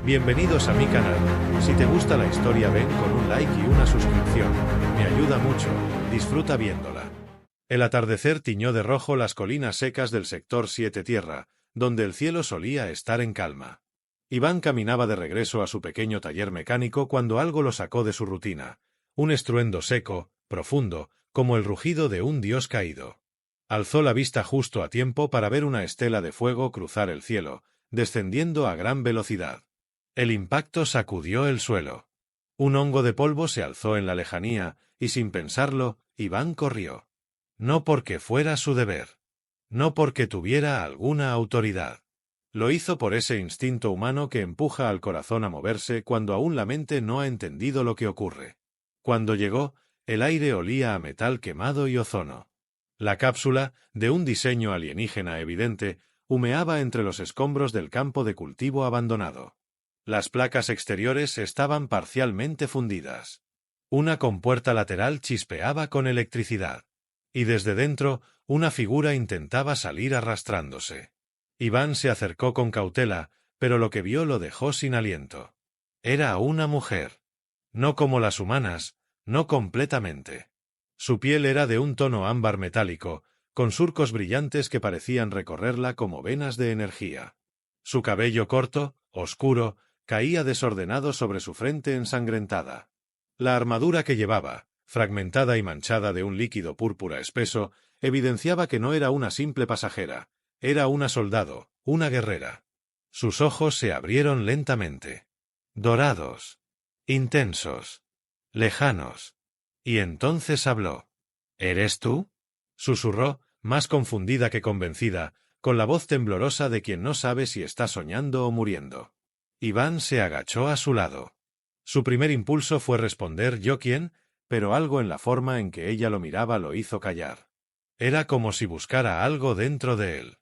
Bienvenidos a mi canal. Si te gusta la historia ven con un like y una suscripción. Me ayuda mucho. Disfruta viéndola. El atardecer tiñó de rojo las colinas secas del sector 7 Tierra, donde el cielo solía estar en calma. Iván caminaba de regreso a su pequeño taller mecánico cuando algo lo sacó de su rutina. Un estruendo seco, profundo, como el rugido de un dios caído. Alzó la vista justo a tiempo para ver una estela de fuego cruzar el cielo, descendiendo a gran velocidad. El impacto sacudió el suelo. Un hongo de polvo se alzó en la lejanía, y sin pensarlo, Iván corrió. No porque fuera su deber. No porque tuviera alguna autoridad. Lo hizo por ese instinto humano que empuja al corazón a moverse cuando aún la mente no ha entendido lo que ocurre. Cuando llegó, el aire olía a metal quemado y ozono. La cápsula, de un diseño alienígena evidente, humeaba entre los escombros del campo de cultivo abandonado. Las placas exteriores estaban parcialmente fundidas. Una compuerta lateral chispeaba con electricidad. Y desde dentro, una figura intentaba salir arrastrándose. Iván se acercó con cautela, pero lo que vio lo dejó sin aliento. Era una mujer. No como las humanas, no completamente. Su piel era de un tono ámbar metálico, con surcos brillantes que parecían recorrerla como venas de energía. Su cabello corto, oscuro, caía desordenado sobre su frente ensangrentada. La armadura que llevaba, fragmentada y manchada de un líquido púrpura espeso, evidenciaba que no era una simple pasajera, era una soldado, una guerrera. Sus ojos se abrieron lentamente. Dorados. Intensos. Lejanos. Y entonces habló. ¿Eres tú? Susurró, más confundida que convencida, con la voz temblorosa de quien no sabe si está soñando o muriendo. Iván se agachó a su lado. Su primer impulso fue responder «¿Yo quién?», pero algo en la forma en que ella lo miraba lo hizo callar. Era como si buscara algo dentro de él.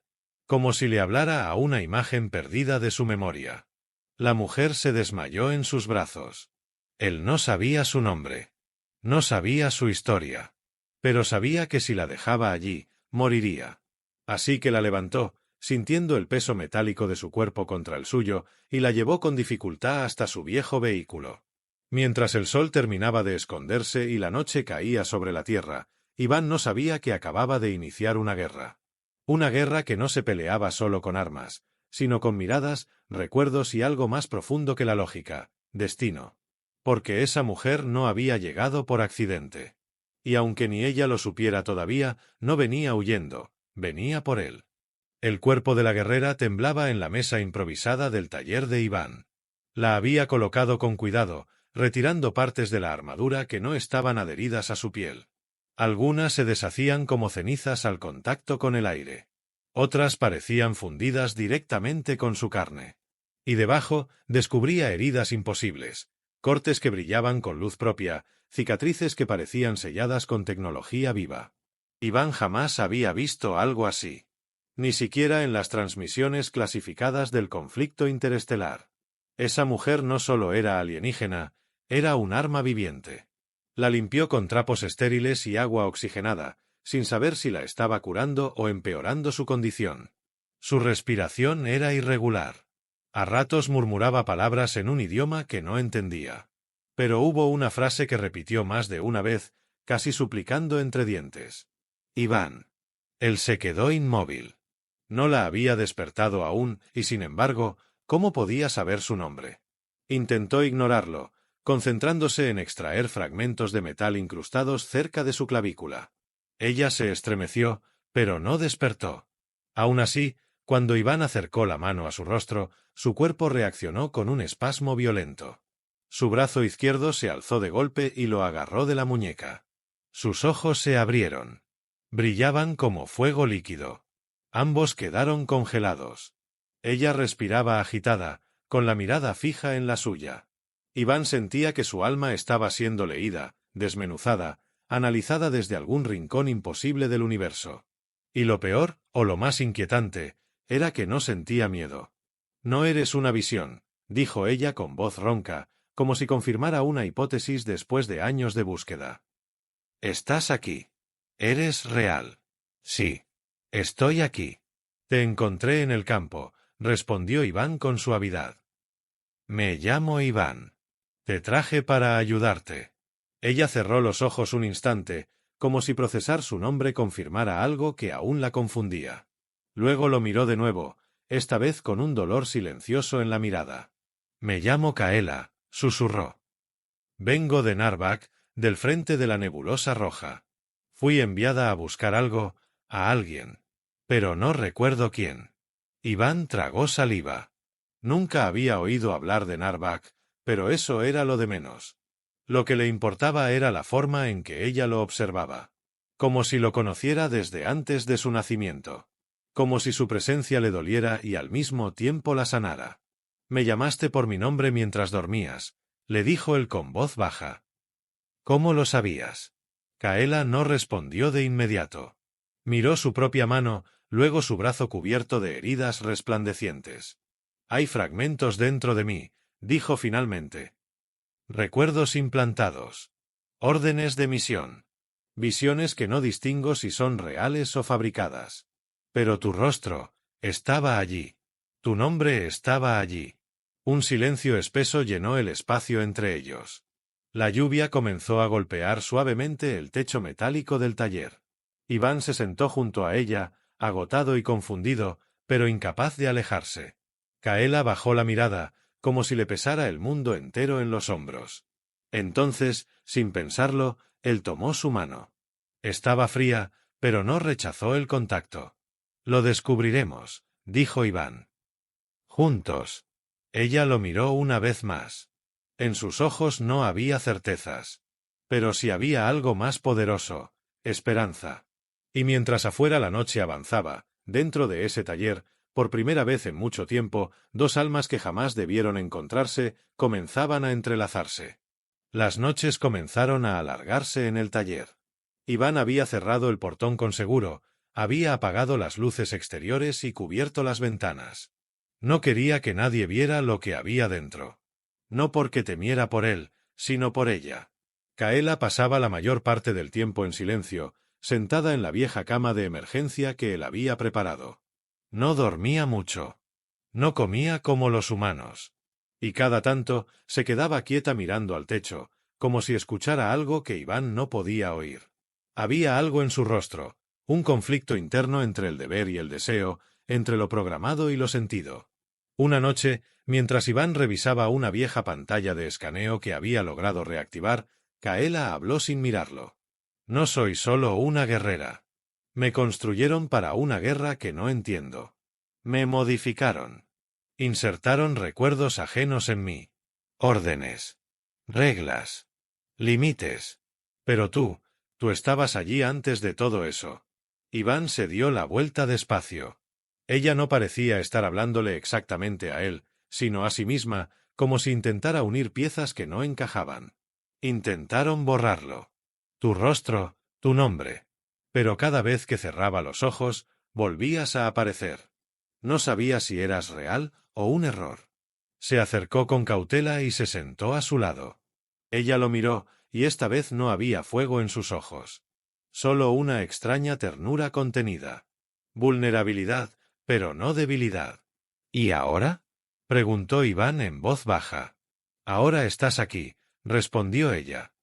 Como si le hablara a una imagen perdida de su memoria. La mujer se desmayó en sus brazos. Él no sabía su nombre. No sabía su historia. Pero sabía que si la dejaba allí, moriría. Así que la levantó, sintiendo el peso metálico de su cuerpo contra el suyo, y la llevó con dificultad hasta su viejo vehículo. Mientras el sol terminaba de esconderse y la noche caía sobre la tierra, Iván no sabía que acababa de iniciar una guerra. Una guerra que no se peleaba solo con armas, sino con miradas, recuerdos y algo más profundo que la lógica, destino. Porque esa mujer no había llegado por accidente. Y aunque ni ella lo supiera todavía, no venía huyendo, venía por él. El cuerpo de la guerrera temblaba en la mesa improvisada del taller de Iván. La había colocado con cuidado, retirando partes de la armadura que no estaban adheridas a su piel. Algunas se deshacían como cenizas al contacto con el aire. Otras parecían fundidas directamente con su carne. Y debajo descubría heridas imposibles, cortes que brillaban con luz propia, cicatrices que parecían selladas con tecnología viva. Iván jamás había visto algo así. Ni siquiera en las transmisiones clasificadas del conflicto interestelar. Esa mujer no solo era alienígena, era un arma viviente. La limpió con trapos estériles y agua oxigenada, sin saber si la estaba curando o empeorando su condición. Su respiración era irregular. A ratos murmuraba palabras en un idioma que no entendía. Pero hubo una frase que repitió más de una vez, casi suplicando entre dientes. Iván. Él se quedó inmóvil. No la había despertado aún, y sin embargo, ¿cómo podía saber su nombre? Intentó ignorarlo, concentrándose en extraer fragmentos de metal incrustados cerca de su clavícula. Ella se estremeció, pero no despertó. Aún así, cuando Iván acercó la mano a su rostro, su cuerpo reaccionó con un espasmo violento. Su brazo izquierdo se alzó de golpe y lo agarró de la muñeca. Sus ojos se abrieron. Brillaban como fuego líquido. Ambos quedaron congelados. Ella respiraba agitada, con la mirada fija en la suya. Iván sentía que su alma estaba siendo leída, desmenuzada, analizada desde algún rincón imposible del universo. Y lo peor, o lo más inquietante, era que no sentía miedo. «No eres una visión», dijo ella con voz ronca, como si confirmara una hipótesis después de años de búsqueda. «Estás aquí. Eres real». «Sí. Estoy aquí». «Te encontré en el campo», respondió Iván con suavidad. Me llamo Iván. Te traje para ayudarte. Ella cerró los ojos un instante, como si procesar su nombre confirmara algo que aún la confundía. Luego lo miró de nuevo, esta vez con un dolor silencioso en la mirada. Me llamo Kaela, susurró. Vengo de Narvak, del frente de la nebulosa roja. Fui enviada a buscar algo, a alguien. Pero no recuerdo quién. Iván tragó saliva. Nunca había oído hablar de Narvak, pero eso era lo de menos. Lo que le importaba era la forma en que ella lo observaba. Como si lo conociera desde antes de su nacimiento. Como si su presencia le doliera y al mismo tiempo la sanara. Me llamaste por mi nombre mientras dormías, le dijo él con voz baja. ¿Cómo lo sabías? Kaela no respondió de inmediato. Miró su propia mano, luego su brazo cubierto de heridas resplandecientes. Hay fragmentos dentro de mí, dijo finalmente. Recuerdos implantados. Órdenes de misión. Visiones que no distingo si son reales o fabricadas. Pero tu rostro estaba allí. Tu nombre estaba allí. Un silencio espeso llenó el espacio entre ellos. La lluvia comenzó a golpear suavemente el techo metálico del taller. Iván se sentó junto a ella, agotado y confundido, pero incapaz de alejarse. Kaela bajó la mirada, como si le pesara el mundo entero en los hombros. Entonces, sin pensarlo, él tomó su mano. Estaba fría, pero no rechazó el contacto. Lo descubriremos, dijo Iván. Juntos. Ella lo miró una vez más. En sus ojos no había certezas. Pero sí había algo más poderoso, esperanza. Y mientras afuera la noche avanzaba, dentro de ese taller, por primera vez en mucho tiempo, dos almas que jamás debieron encontrarse, comenzaban a entrelazarse. Las noches comenzaron a alargarse en el taller. Iván había cerrado el portón con seguro, había apagado las luces exteriores y cubierto las ventanas. No quería que nadie viera lo que había dentro. No porque temiera por él, sino por ella. Kaela pasaba la mayor parte del tiempo en silencio, sentada en la vieja cama de emergencia que él había preparado. No dormía mucho. No comía como los humanos. Y cada tanto se quedaba quieta mirando al techo, como si escuchara algo que Iván no podía oír. Había algo en su rostro, un conflicto interno entre el deber y el deseo, entre lo programado y lo sentido. Una noche, mientras Iván revisaba una vieja pantalla de escaneo que había logrado reactivar, Kaela habló sin mirarlo. No soy solo una guerrera. Me construyeron para una guerra que no entiendo. Me modificaron. Insertaron recuerdos ajenos en mí. Órdenes. Reglas. Límites. Pero tú estabas allí antes de todo eso. Iván se dio la vuelta despacio. Ella no parecía estar hablándole exactamente a él, sino a sí misma, como si intentara unir piezas que no encajaban. Intentaron borrarlo. Tu rostro, tu nombre. Pero cada vez que cerraba los ojos, volvías a aparecer. No sabía si eras real o un error. Se acercó con cautela y se sentó a su lado. Ella lo miró, y esta vez no había fuego en sus ojos. Solo una extraña ternura contenida. Vulnerabilidad, pero no debilidad. ¿Y ahora? Preguntó Iván en voz baja. Ahora estás aquí, respondió ella.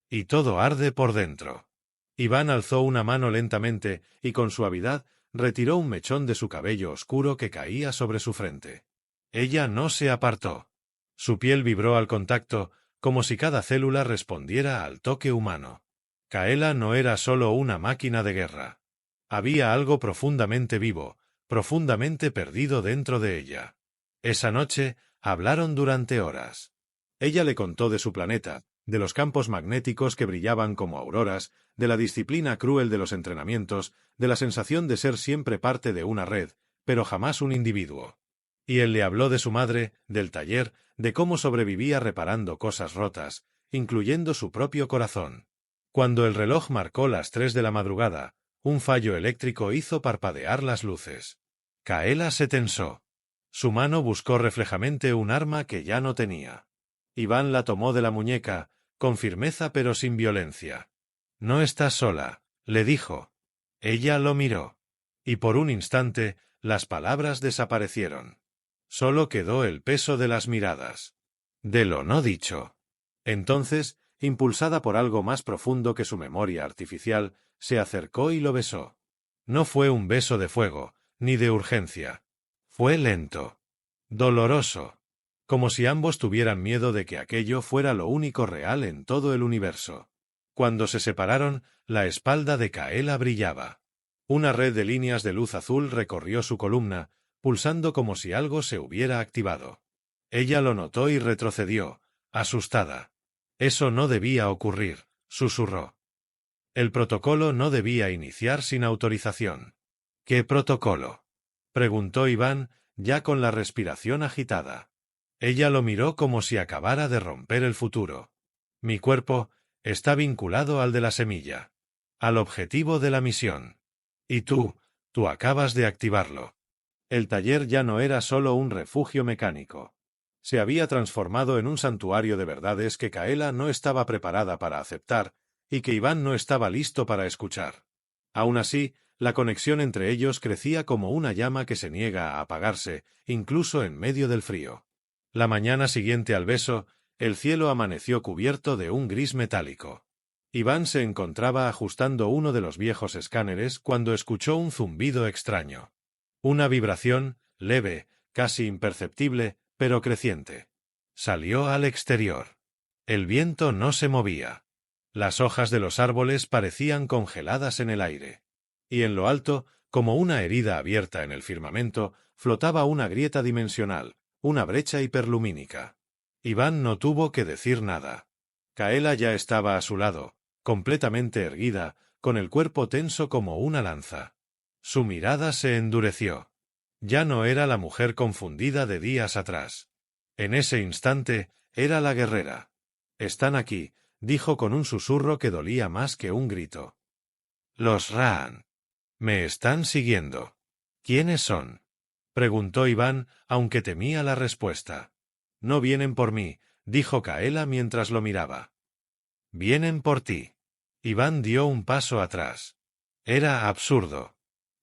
Y todo arde por dentro. Iván alzó una mano lentamente y con suavidad retiró un mechón de su cabello oscuro que caía sobre su frente. Ella no se apartó. Su piel vibró al contacto, como si cada célula respondiera al toque humano. Kaela no era solo una máquina de guerra. Había algo profundamente vivo, profundamente perdido dentro de ella. Esa noche hablaron durante horas. Ella le contó de su planeta, de los campos magnéticos que brillaban como auroras, de la disciplina cruel de los entrenamientos, de la sensación de ser siempre parte de una red, pero jamás un individuo. Y él le habló de su madre, del taller, de cómo sobrevivía reparando cosas rotas, incluyendo su propio corazón. Cuando el reloj marcó las 3 de la madrugada, un fallo eléctrico hizo parpadear las luces. Kaela se tensó. Su mano buscó reflejamente un arma que ya no tenía. Iván la tomó de la muñeca, con firmeza pero sin violencia. No estás sola, le dijo. Ella lo miró. Y por un instante, las palabras desaparecieron. Solo quedó el peso de las miradas. De lo no dicho. Entonces, impulsada por algo más profundo que su memoria artificial, se acercó y lo besó. No fue un beso de fuego, ni de urgencia. Fue lento. Doloroso. Como si ambos tuvieran miedo de que aquello fuera lo único real en todo el universo. Cuando se separaron, la espalda de Kaela brillaba. Una red de líneas de luz azul recorrió su columna, pulsando como si algo se hubiera activado. Ella lo notó y retrocedió, asustada. Eso no debía ocurrir, susurró. El protocolo no debía iniciar sin autorización. ¿Qué protocolo?, preguntó Iván, ya con la respiración agitada. Ella lo miró como si acabara de romper el futuro. Mi cuerpo está vinculado al de la semilla, al objetivo de la misión. Y tú acabas de activarlo. El taller ya no era solo un refugio mecánico. Se había transformado en un santuario de verdades que Kaela no estaba preparada para aceptar y que Iván no estaba listo para escuchar. Aún así, la conexión entre ellos crecía como una llama que se niega a apagarse, incluso en medio del frío. La mañana siguiente al beso, el cielo amaneció cubierto de un gris metálico. Iván se encontraba ajustando uno de los viejos escáneres cuando escuchó un zumbido extraño. Una vibración, leve, casi imperceptible, pero creciente. Salió al exterior. El viento no se movía. Las hojas de los árboles parecían congeladas en el aire. Y en lo alto, como una herida abierta en el firmamento, flotaba una grieta dimensional, una brecha hiperlumínica. Iván no tuvo que decir nada. Kaela ya estaba a su lado, completamente erguida, con el cuerpo tenso como una lanza. Su mirada se endureció. Ya no era la mujer confundida de días atrás. En ese instante, era la guerrera. «Están aquí», dijo con un susurro que dolía más que un grito. «Los Raan. Me están siguiendo». «¿Quiénes son?», preguntó Iván, aunque temía la respuesta. «No vienen por mí», dijo Kaela mientras lo miraba. «Vienen por ti». Iván dio un paso atrás. Era absurdo.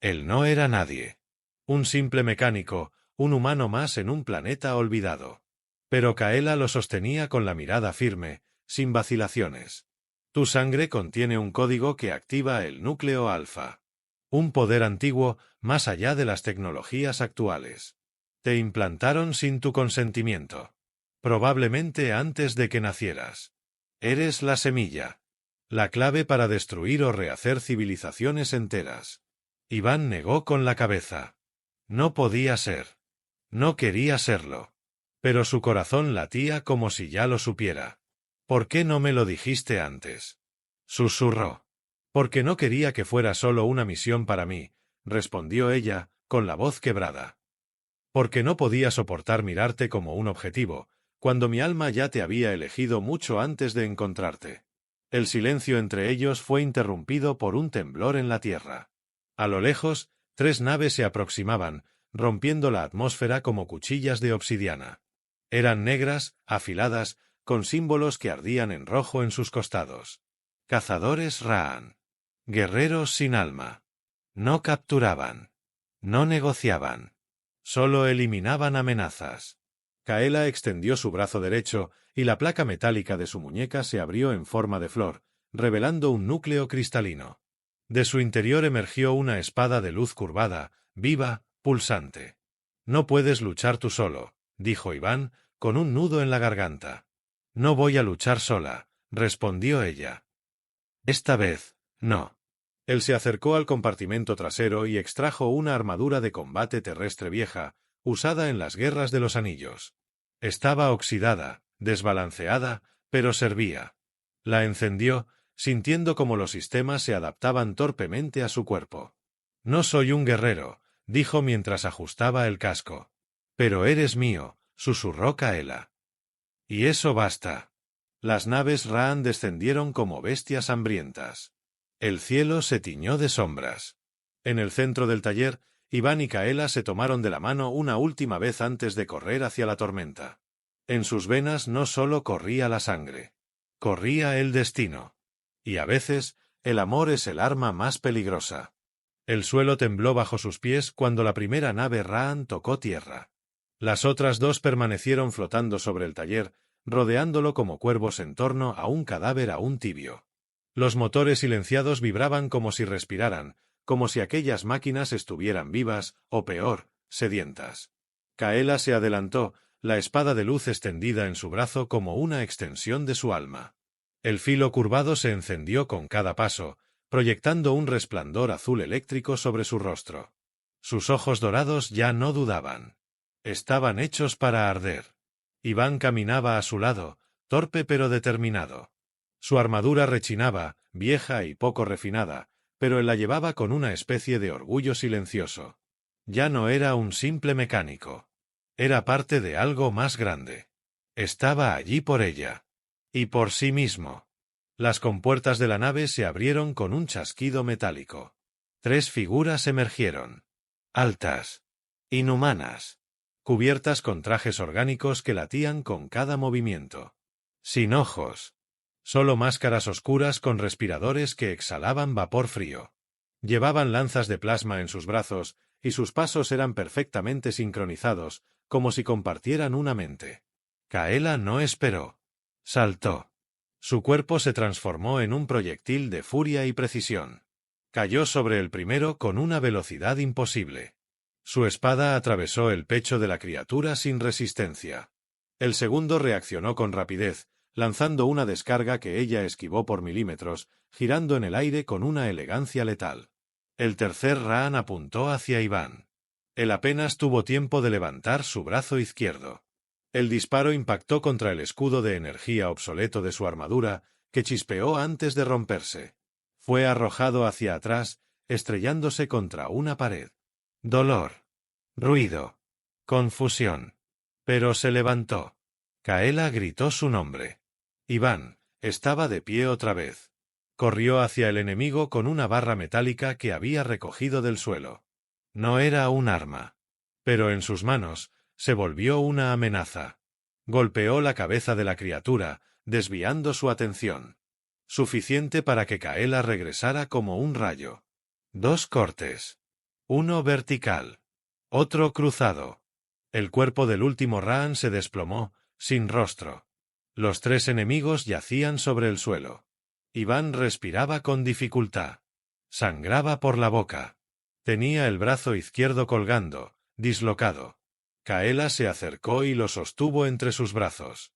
Él no era nadie. Un simple mecánico, un humano más en un planeta olvidado. Pero Kaela lo sostenía con la mirada firme, sin vacilaciones. Tu sangre contiene un código que activa el núcleo alfa. Un poder antiguo más allá de las tecnologías actuales. Te implantaron sin tu consentimiento. Probablemente antes de que nacieras. Eres la semilla. La clave para destruir o rehacer civilizaciones enteras. Iván negó con la cabeza. No podía ser. No quería serlo. Pero su corazón latía como si ya lo supiera. «¿Por qué no me lo dijiste antes?», susurró. «Porque no quería que fuera solo una misión para mí», respondió ella, con la voz quebrada. «Porque no podía soportar mirarte como un objetivo, cuando mi alma ya te había elegido mucho antes de encontrarte». El silencio entre ellos fue interrumpido por un temblor en la tierra. A lo lejos, 3 naves se aproximaban, rompiendo la atmósfera como cuchillas de obsidiana. Eran negras, afiladas, con símbolos que ardían en rojo en sus costados. Cazadores Raan. Guerreros sin alma. No capturaban. No negociaban. Solo eliminaban amenazas. Kaela extendió su brazo derecho y la placa metálica de su muñeca se abrió en forma de flor, revelando un núcleo cristalino. De su interior emergió una espada de luz curvada, viva, pulsante. «No puedes luchar tú solo», dijo Iván, con un nudo en la garganta. «No voy a luchar sola», respondió ella. «Esta vez, no». Él se acercó al compartimento trasero y extrajo una armadura de combate terrestre vieja, usada en las guerras de los anillos. Estaba oxidada, desbalanceada, pero servía. La encendió, sintiendo cómo los sistemas se adaptaban torpemente a su cuerpo. «No soy un guerrero», dijo mientras ajustaba el casco. «Pero eres mío», susurró Kaela. «Y eso basta». Las naves Raan descendieron como bestias hambrientas. El cielo se tiñó de sombras. En el centro del taller, Iván y Kaela se tomaron de la mano una última vez antes de correr hacia la tormenta. En sus venas no solo corría la sangre. Corría el destino. Y a veces, el amor es el arma más peligrosa. El suelo tembló bajo sus pies cuando la primera nave Raan tocó tierra. Las otras dos permanecieron flotando sobre el taller, rodeándolo como cuervos en torno a un cadáver aún tibio. Los motores silenciados vibraban como si respiraran, como si aquellas máquinas estuvieran vivas, o peor, sedientas. Kaela se adelantó, la espada de luz extendida en su brazo como una extensión de su alma. El filo curvado se encendió con cada paso, proyectando un resplandor azul eléctrico sobre su rostro. Sus ojos dorados ya no dudaban. Estaban hechos para arder. Iván caminaba a su lado, torpe pero determinado. Su armadura rechinaba, vieja y poco refinada, pero él la llevaba con una especie de orgullo silencioso. Ya no era un simple mecánico. Era parte de algo más grande. Estaba allí por ella. Y por sí mismo. Las compuertas de la nave se abrieron con un chasquido metálico. 3 figuras emergieron. Altas. Inhumanas. Cubiertas con trajes orgánicos que latían con cada movimiento. Sin ojos. Solo máscaras oscuras con respiradores que exhalaban vapor frío. Llevaban lanzas de plasma en sus brazos, y sus pasos eran perfectamente sincronizados, como si compartieran una mente. Kaela no esperó. Saltó. Su cuerpo se transformó en un proyectil de furia y precisión. Cayó sobre el primero con una velocidad imposible. Su espada atravesó el pecho de la criatura sin resistencia. El segundo reaccionó con rapidez, lanzando una descarga que ella esquivó por milímetros, girando en el aire con una elegancia letal. El tercer Raan apuntó hacia Iván. Él apenas tuvo tiempo de levantar su brazo izquierdo. El disparo impactó contra el escudo de energía obsoleto de su armadura, que chispeó antes de romperse. Fue arrojado hacia atrás, estrellándose contra una pared. Dolor. Ruido. Confusión. Pero se levantó. Kaela gritó su nombre. Iván estaba de pie otra vez. Corrió hacia el enemigo con una barra metálica que había recogido del suelo. No era un arma. Pero en sus manos se volvió una amenaza. Golpeó la cabeza de la criatura, desviando su atención. Suficiente para que Kaela regresara como un rayo. 2 cortes. Uno vertical. Otro cruzado. El cuerpo del último Raan se desplomó, sin rostro. Los 3 enemigos yacían sobre el suelo. Iván respiraba con dificultad. Sangraba por la boca. Tenía el brazo izquierdo colgando, dislocado. Kaela se acercó y lo sostuvo entre sus brazos.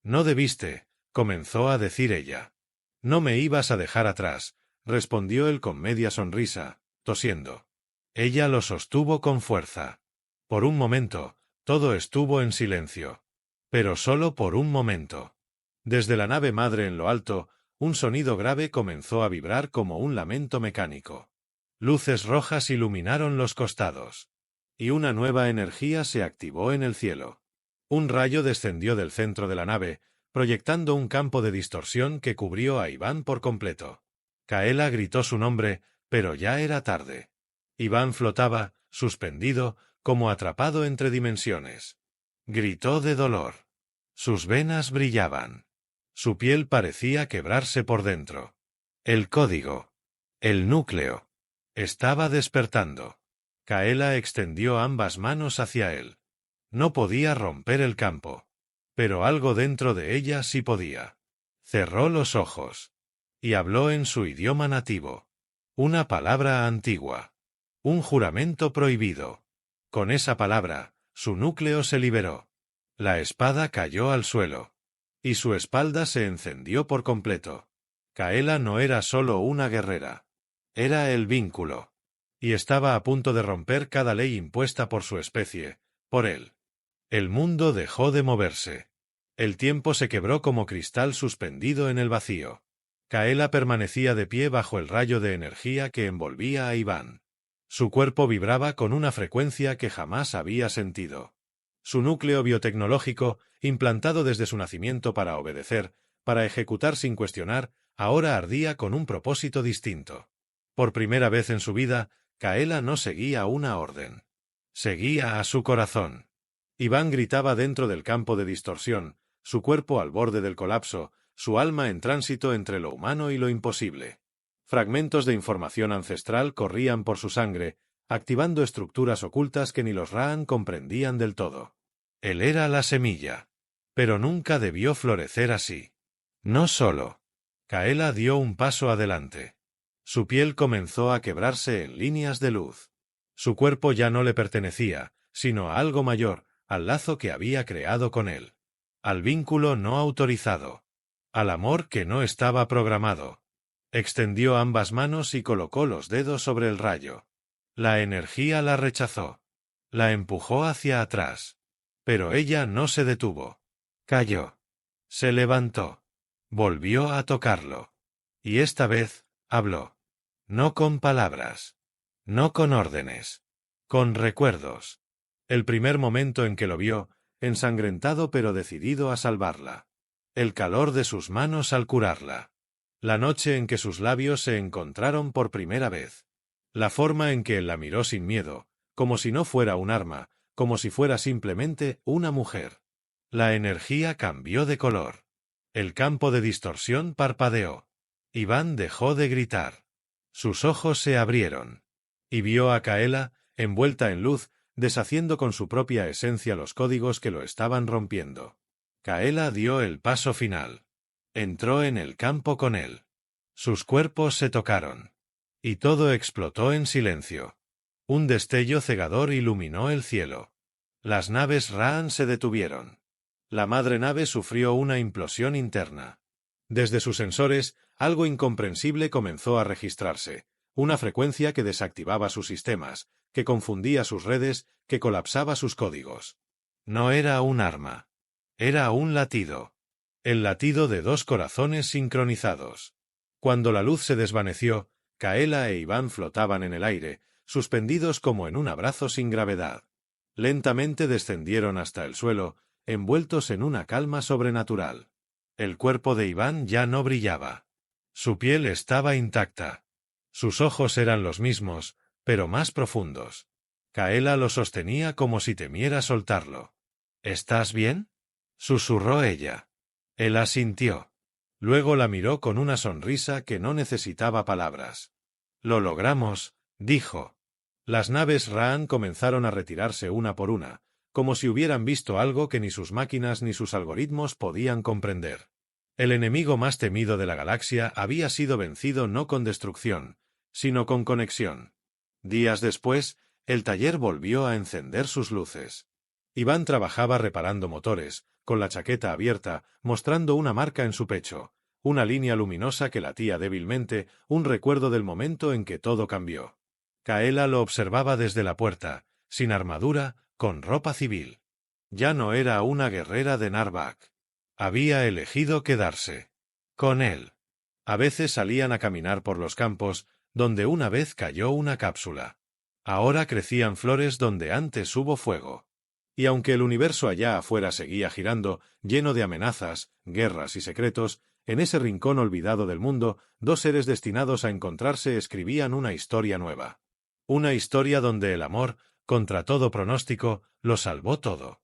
«No debiste», comenzó a decir ella. «No me ibas a dejar atrás», respondió él con media sonrisa, tosiendo. Ella lo sostuvo con fuerza. Por un momento, todo estuvo en silencio. Pero solo por un momento. Desde la nave madre en lo alto, un sonido grave comenzó a vibrar como un lamento mecánico. Luces rojas iluminaron los costados. Y una nueva energía se activó en el cielo. Un rayo descendió del centro de la nave, proyectando un campo de distorsión que cubrió a Iván por completo. Kaela gritó su nombre, pero ya era tarde. Iván flotaba, suspendido, como atrapado entre dimensiones. Gritó de dolor. Sus venas brillaban. Su piel parecía quebrarse por dentro. El código. El núcleo. Estaba despertando. Kaela extendió ambas manos hacia él. No podía romper el campo. Pero algo dentro de ella sí podía. Cerró los ojos. Y habló en su idioma nativo. Una palabra antigua. Un juramento prohibido. Con esa palabra, su núcleo se liberó. La espada cayó al suelo. Y su espalda se encendió por completo. Kaela no era solo una guerrera. Era el vínculo. Y estaba a punto de romper cada ley impuesta por su especie, por él. El mundo dejó de moverse. El tiempo se quebró como cristal suspendido en el vacío. Kaela permanecía de pie bajo el rayo de energía que envolvía a Iván. Su cuerpo vibraba con una frecuencia que jamás había sentido. Su núcleo biotecnológico, implantado desde su nacimiento para obedecer, para ejecutar sin cuestionar, ahora ardía con un propósito distinto. Por primera vez en su vida, Kaela no seguía una orden. Seguía a su corazón. Iván gritaba dentro del campo de distorsión, su cuerpo al borde del colapso, su alma en tránsito entre lo humano y lo imposible. Fragmentos de información ancestral corrían por su sangre, activando estructuras ocultas que ni los Raan comprendían del todo. Él era la semilla. Pero nunca debió florecer así. No solo. Kaela dio un paso adelante. Su piel comenzó a quebrarse en líneas de luz. Su cuerpo ya no le pertenecía, sino a algo mayor, al lazo que había creado con él. Al vínculo no autorizado. Al amor que no estaba programado. Extendió ambas manos y colocó los dedos sobre el rayo. La energía la rechazó. La empujó hacia atrás. Pero ella no se detuvo. Cayó. Se levantó. Volvió a tocarlo. Y esta vez, habló. No con palabras. No con órdenes. Con recuerdos. El primer momento en que lo vio, ensangrentado pero decidido a salvarla. El calor de sus manos al curarla. La noche en que sus labios se encontraron por primera vez. La forma en que él la miró sin miedo, como si no fuera un arma, como si fuera simplemente una mujer. La energía cambió de color. El campo de distorsión parpadeó. Iván dejó de gritar. Sus ojos se abrieron. Y vio a Kaela, envuelta en luz, deshaciendo con su propia esencia los códigos que lo estaban rompiendo. Kaela dio el paso final. Entró en el campo con él. Sus cuerpos se tocaron. Y todo explotó en silencio. Un destello cegador iluminó el cielo. Las naves Raan se detuvieron. La madre nave sufrió una implosión interna. Desde sus sensores, algo incomprensible comenzó a registrarse, una frecuencia que desactivaba sus sistemas, que confundía sus redes, que colapsaba sus códigos. No era un arma. Era un latido. El latido de dos corazones sincronizados. Cuando la luz se desvaneció, Kaela e Iván flotaban en el aire, suspendidos como en un abrazo sin gravedad. Lentamente descendieron hasta el suelo, envueltos en una calma sobrenatural. El cuerpo de Iván ya no brillaba. Su piel estaba intacta. Sus ojos eran los mismos, pero más profundos. Kaela lo sostenía como si temiera soltarlo. ¿Estás bien?, susurró ella. Él asintió. Luego la miró con una sonrisa que no necesitaba palabras. Lo logramos, dijo. Las naves Raan comenzaron a retirarse una por una, como si hubieran visto algo que ni sus máquinas ni sus algoritmos podían comprender. El enemigo más temido de la galaxia había sido vencido no con destrucción, sino con conexión. Días después, el taller volvió a encender sus luces. Iván trabajaba reparando motores, con la chaqueta abierta, mostrando una marca en su pecho, una línea luminosa que latía débilmente, un recuerdo del momento en que todo cambió. Kaela lo observaba desde la puerta, sin armadura, con ropa civil. Ya no era una guerrera de Narvak. Había elegido quedarse con él. A veces salían a caminar por los campos, donde una vez cayó una cápsula. Ahora crecían flores donde antes hubo fuego. Y aunque el universo allá afuera seguía girando, lleno de amenazas, guerras y secretos, en ese rincón olvidado del mundo, dos seres destinados a encontrarse escribían una historia nueva. Una historia donde el amor, contra todo pronóstico, lo salvó todo.